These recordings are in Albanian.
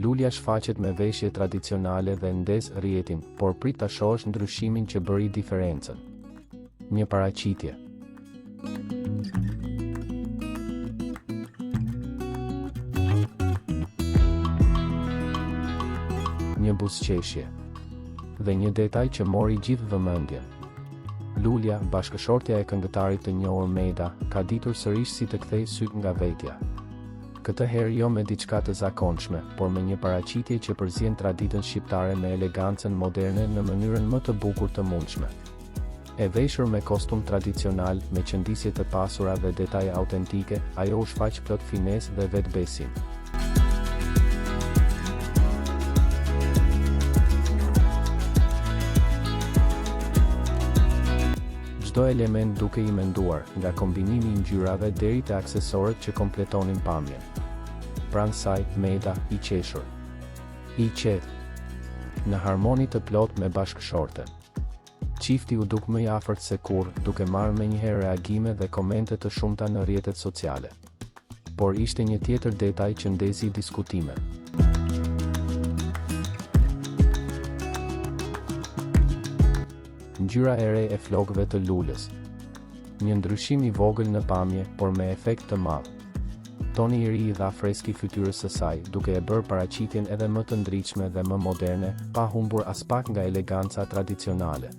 Lulja shfaqet me veshje tradicionale dhe ndes rrjetin, por prit ta shohësh ndryshimin që bëri diferencën. Një paraqitje. Një buzëqeshje. Dhe një detaj që mori gjithë vëmendjen. Lulja, bashkëshortja e këngëtarit të njohur Meda, ka ditur sërish si të kthejë syt nga vetja. Këtë herë jo me diçka të zakonshme, por me një paraqitje që përzien traditën shqiptare me elegancën moderne në mënyrën më të bukur të mundshme. E veshur me kostum tradicional, me qëndisje të pasura dhe detaje autentike, ajo u shfaq plot finesë dhe vetbesim. Çdo element duke i menduar, nga kombinimi i ngjyrave deri te aksesorët që kompletonin pamjen. Pranë saj, Meda, i qeshur. I qetë. Në harmoni të plot me bashkëshorten. Çifti u duk më i afërt se kurrë, duke marrë menjëherë reagime dhe komente të shumta në rrjetet sociale. Por ishte një tjetër detaj që ndezi diskutime. Ngjyra e re e flokëve të lulës. Një ndryshim i vogël në pamje, por me efekt të madh. Toni i ri i dha freski fytyrës së saj, duke e bërë paraqitjen edhe më të ndritshme dhe më moderne, pa humbur as pak nga eleganca tradicionale.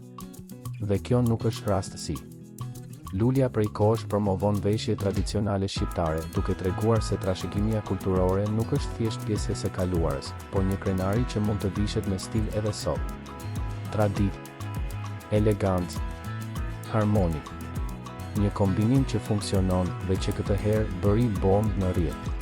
Dhe kjo nuk është rastësi. Lulja prej kohësh promovon veshje tradicionale shqiptare, duke treguar se trashëgimia kulturore nuk është thjesht pjesë e kaluarës, por një krenari që mund të vishet me stil edhe sot. Traditë, elegancë, harmoni. Një kombinim që funksionon dhe që këtë herë bëri bombë në rrjet.